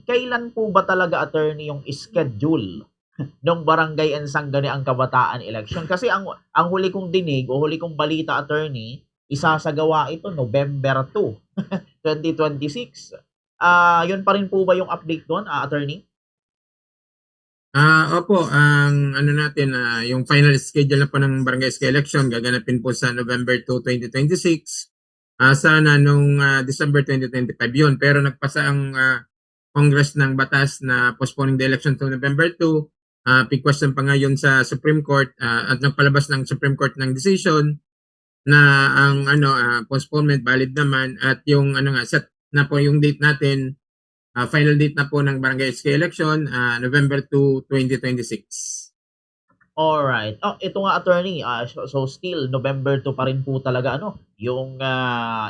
kailan po ba talaga attorney yung schedule ng barangay and sangguniang kabataan election? Kasi ang huli kong dinig o huli kong balita attorney, isasagawa ito November 2, 2026. Yun pa rin po ba yung update doon, attorney? Opo, ang ano natin, yung final schedule na po ng barangay SK election gaganapin po sa November 2, 2026. Sana nung December 2025 yun. Pero nagpasa ang Congress ng batas na postponing the election to November 2. Pig-question pa ngayon sa Supreme Court at nagpalabas ng Supreme Court ng decision na ang postponement valid naman at yung set na po yung date natin. Final date na po ng barangay SK election, November 2, 2026. Alright. Ito nga attorney, so still November 2 pa rin po talaga yung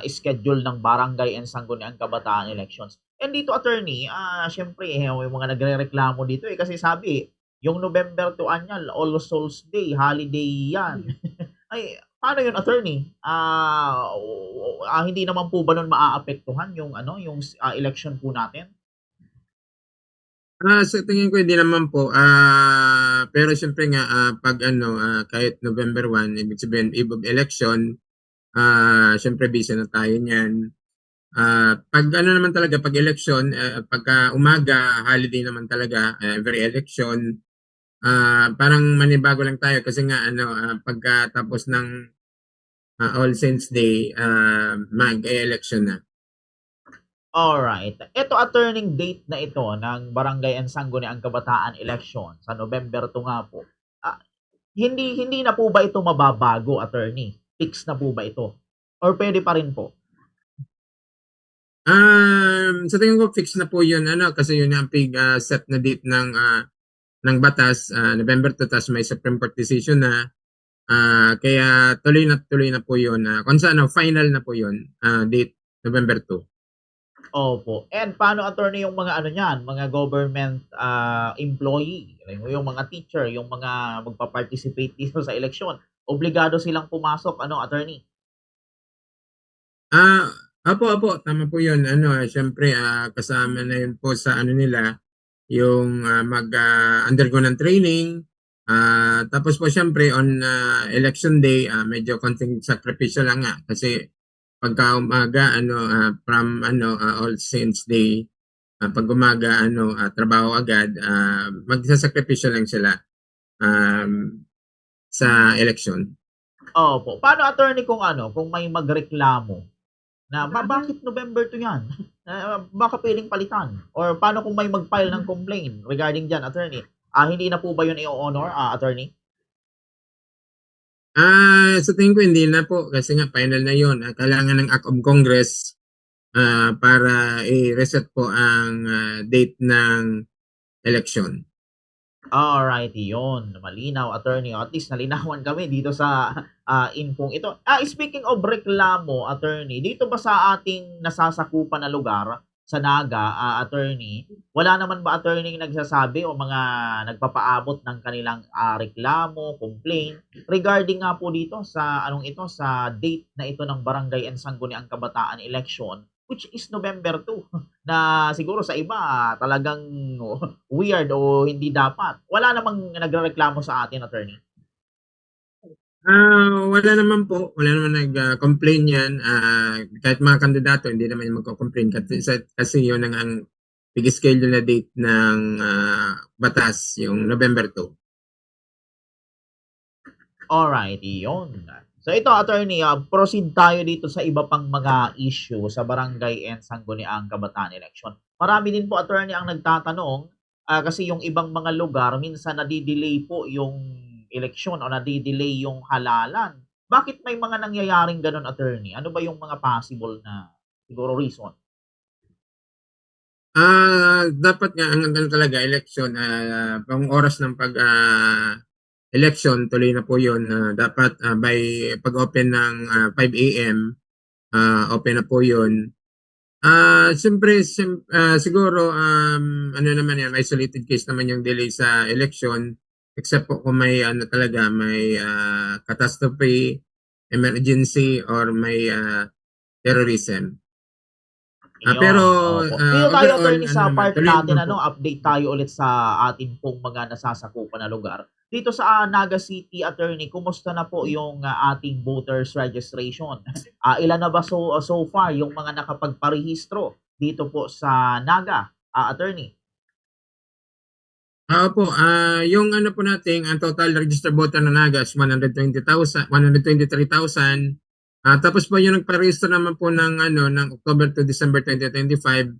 schedule ng barangay and sangguniang kabataan elections. And dito attorney, siyempre may mga nagrereklamo dito kasi sabi, yung November 2 anyal, All Souls Day, holiday yan. Ay, paano yun attorney? Hindi naman po ba nun maaapektuhan yung yung election po natin? Sa tingin ko hindi naman po. Pero siyempre nga pag kahit November 1, ibig sabihin eve of election, siyempre busy na tayo niyan. Pag naman talaga pag election, pagka umaga, holiday naman talaga, every election, parang manibago lang tayo kasi nga pagkatapos ng All Saints Day, mag-election na. Alright. Ito turning date na ito ng Barangay and Sangguniang Kabataan Election sa November 2 nga po. Hindi na po ba ito mababago, attorney? Fix na po ba ito? Or pwede pa rin po? Sa tingin ko fix na po 'yun kasi yun ang set na date ng batas, November 2, tas may Supreme Court decision na. Kaya tuloy na po 'yun. Kung saan final na po 'yun, date November 2. Opo. And paano attorney yung mga niyan, mga government employee, yung mga teacher, yung mga magpa-participate dito sa eleksyon, obligado silang pumasok, attorney? Opo, tama po 'yun. Siyempre kasama na 'yun po sa nila, yung mag-undergo ng training. Tapos po siyempre on election day, medyo konting sakripisyo lang nga kasi pagka umaga from All Saints Day, pag umaga trabaho agad, magsasakripisyo lang sila sa election. Opo. Paano attorney kung may magreklamo na bakit November 2 yan? Baka pwedeng palitan. Or paano kung may mag-file ng complaint regarding dyan, attorney? Hindi na po ba yun i-honor, attorney? Sa tingin ko hindi na po kasi nga final na yun. Kailangan ng Act of Congress para i-reset po ang date ng election. Alright, yun. Malinaw, attorney. At least nalinawan kami dito sa infong ito. Speaking of reklamo, attorney, dito ba sa ating nasasakupan na lugar, sa Naga, attorney, wala naman ba attorney nagsasabi o mga nagpapaabot ng kanilang reklamo, complaint regarding nga po dito sa sa date na ito ng Barangay and Sangguniang Kabataan election, which is November 2, na siguro sa iba talagang weird o hindi dapat. Wala namang nagrereklamo sa atin, attorney. Wala naman po. Wala naman nag-complain yan. Kahit mga kandidato, hindi naman yung magko-complain kasi yun ang big schedule na date ng batas, yung November 2. Alright, yun. So ito, attorney, proceed tayo dito sa iba pang mga issue sa barangay and sangguniang kabataan election. Marami din po, attorney, ang nagtatanong kasi yung ibang mga lugar, minsan nadidelay po yung eleksyon o nadidelay yung halalan. Bakit may mga nangyayaring ganun, attorney? Ano ba yung mga possible na siguro reason? Dapat nga ang talaga election, pang oras ng election, tuloy na po yun. Dapat by pag-open ng 5 a.m., open na po yun. Siyempre, siguro, naman yan, isolated case naman yung delay sa election, except po kung may talaga, may catastrophe, emergency, or may terrorism. Pero Iyon, opo. Dito tayo overall attorney ano sa naman, part tuloy natin naman po. ano, update tayo ulit sa atin pong mga nasasakupan na lugar. Dito sa Naga City attorney, kumusta na po yung ating voters registration? Ilan na ba so far yung mga nakapagparehistro dito po sa Naga, attorney? Opo, yung ano po natin, ang total registered voter na Nagas 120,000, 123,000. Tapos po yung nagparehistro naman po ng ano ng October to December 2025,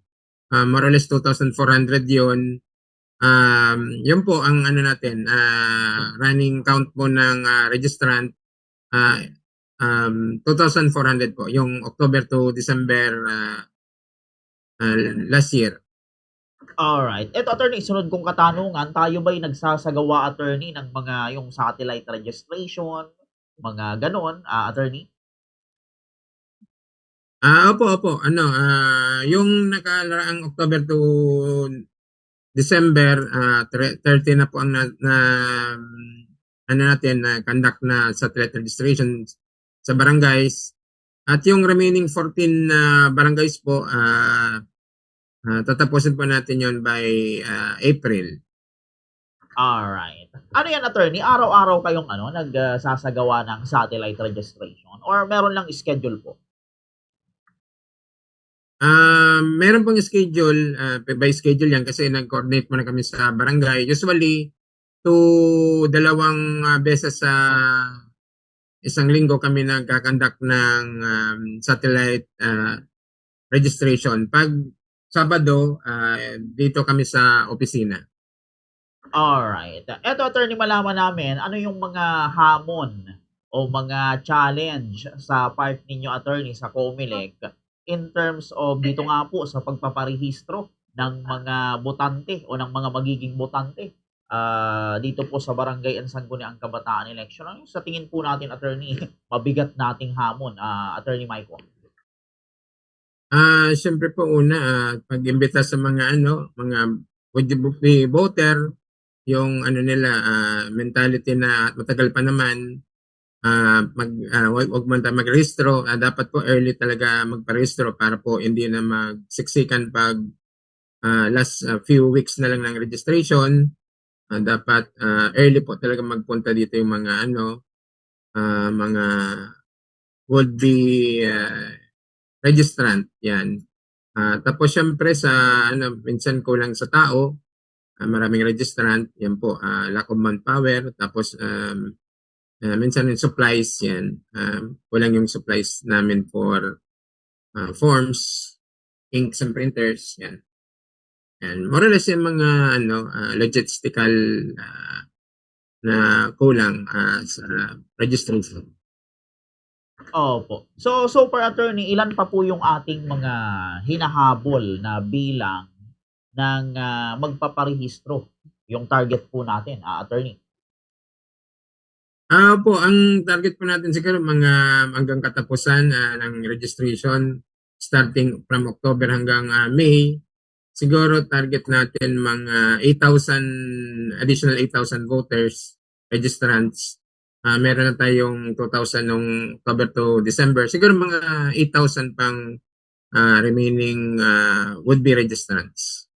more or less 2,400 yun. Yun po ang ano natin, running count po ng registrant, ah, 2,400 po yung October to December last year. Alright. Eto attorney, sunod kong katanungan, tayo ba'y nagsasagawa attorney ng mga yung satellite registration, mga gano'n, attorney? Opo, opo. Ano, yung nakaraang October to December, 30 na po ang ano natin na conduct na satellite registration sa barangays. At yung remaining 14 na barangays po, tatapusin po natin yon by April. Alright. Ano yan attorney, araw-araw kayong ano, nagsasagawa ng satellite registration or meron lang schedule po? Meron pong schedule, by schedule yan kasi nag-coordinate muna kami sa barangay. Usually, dalawang beses sa isang linggo kami nagkakandak ng satellite registration. Pag Sabado, dito kami sa opisina. Alright. Eto attorney, malaman namin, ano yung mga hamon o mga challenge sa part ninyo attorney sa COMELEC in terms of dito nga po sa pagpaparehistro ng mga botante o ng mga magiging botante dito po sa Barangay and Sangguniang Kabataan Election. Ano yung sa tingin po natin attorney, mabigat nating hamon, attorney Michael? Siyempre po una, pag-imbita sa mga ano, mga would you be voter, yung ano nila, mentality na matagal pa naman, wag man tayo magrehistro, dapat po early talaga magparehistro para po hindi na magsiksikan pag last few weeks na lang ng registration. Dapat early po talaga magpunta dito yung mga ano, mga would be registrant yan. Tapos syempre sa ano, minsan kulang sa tao, maraming registrant, yan po, lack of manpower, tapos minsan yung supplies yan, kulang yung supplies namin for forms, inks and printers, yan. And more or less yung mga ano, logistical na kulang sa registration. Opo. So far attorney, ilan pa po yung ating mga hinahabol na bilang ng magpaparehistro? Yung target po natin, attorney. Po, ang target po natin siguro mga hanggang katapusan ng registration starting from October hanggang May. Siguro target natin mga 8,000, additional 8,000 voters, registrants. Meron na tayong 2,000 nung October to December. Siguro mga 8,000 pang remaining would-be registrants.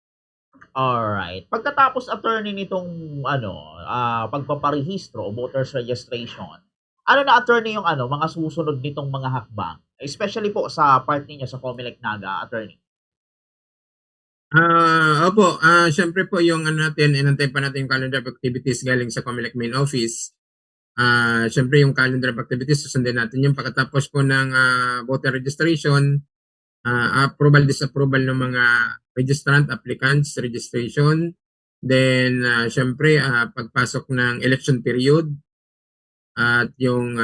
Alright. Pagkatapos attorney nitong ano, pagpaparehistro o voters registration, ano na attorney yung ano, mga susunod nitong mga hakbang? Especially po sa part ninyo sa COMELEC Naga, attorney. Opo, syempre po yung ano natin, inantay pa natin yung calendar of activities galing sa COMELEC main office. Syempre yung calendar of activities, susundin natin yung pagkatapos po ng voter registration, approval, disapproval ng mga registrant, applicants, registration. Then, syempre, pagpasok ng election period at yung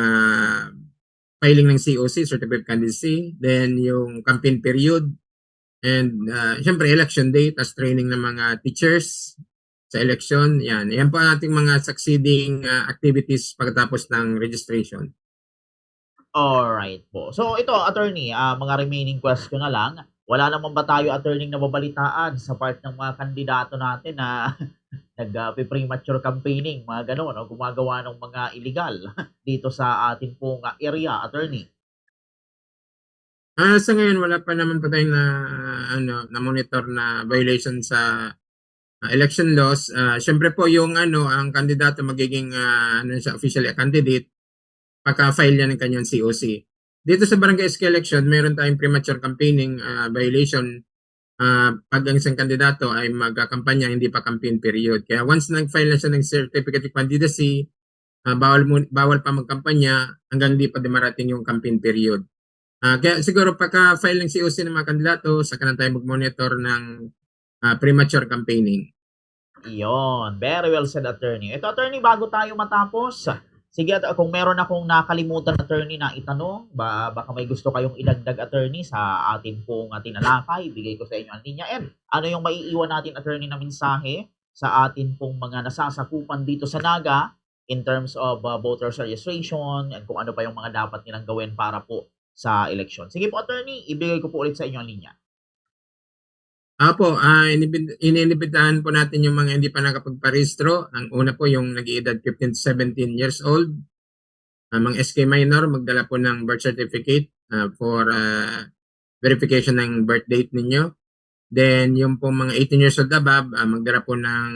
filing ng COC, Certificate of Candidacy. Then, yung campaign period. And, syempre, election day, tas training ng mga teachers sa election. Yan. Yan po ang ating mga succeeding activities pagkatapos ng registration. Alright po. So ito attorney, mga remaining question na lang. Wala naman ba tayo attorney nababalitaan sa part ng mga kandidato natin na premature campaigning, mga gano'n, o gumagawa ng mga illegal dito sa atin pong area, attorney? Sa ngayon wala pa naman po tayong na monitor na violation sa election laws. Siyempre po yung ang kandidato magiging siya officially a candidate pagka-file yan ng kanyang COC. Dito sa barangay SK election, meron tayong premature campaigning violation pag ang isang kandidato ay magkakampanya hindi pa campaign period. Kaya once nag-file na siya ng certificate of candidacy, bawal pa magkampanya hanggang hindi pa dumarating yung campaign period. Kaya siguro pagka-file ng COC ng mga kandidato, saka na tayo mag-monitor ng premature campaigning. Iyon, very well said, attorney. Ito, attorney, bago tayo matapos, sige, kung meron akong nakalimutan, attorney, na itanong, baka may gusto kayong idagdag, attorney, sa atin pong tinalakay, bigay ko sa inyo ang linya. And ano yung maiiwan natin, attorney, na mensahe sa atin pong mga nasasakupan dito sa Naga in terms of voters registration and kung ano pa yung mga dapat nilang gawin para po sa election. Sige po, attorney, ibigay ko po ulit sa inyo ang linya. Apo, inibitahan po natin yung mga hindi pa nakapagparehistro. Ang una po yung nag-iedad 15 to 17 years old. Mga SK minor, magdala po ng birth certificate for verification ng birth date ninyo. Then yung po mga 18 years old above, magdala po ng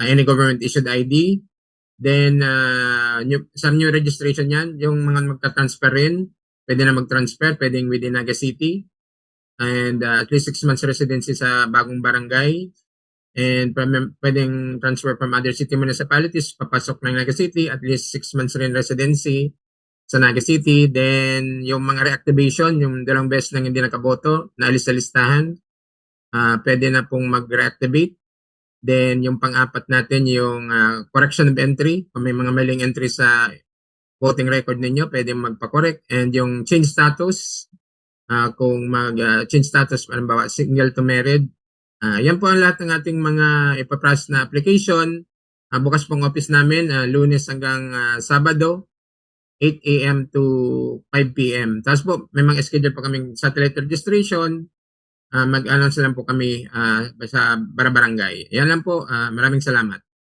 any government issued ID. Then sa new registration yan, yung mga magta-transfer rin, pwede na mag-transfer, pwedeng within Naga City. And at least 6 months residency sa bagong barangay, and pwedeng transfer from other city municipalities papasok ng Naga City, at least 6 months rin residency sa Naga City. Then yung mga reactivation, yung 2 beses nang hindi nakaboto, naalis sa listahan, pwede na pong mag-reactivate. Then yung pang-apat natin, yung correction of entry, kung may mga maling entry sa voting record ninyo, pwede magpa-correct. And yung change status, kung mag-change status, halimbawa single to married. Yan po ang lahat ng ating mga ipaprocess na application. Bukas pong office namin, Lunes hanggang Sabado, 8 a.m. to 5 p.m. Tapos po, may mga schedule pa kaming satellite registration. Mag-announce lang po kami sa barangay. Yan lang po. Maraming salamat.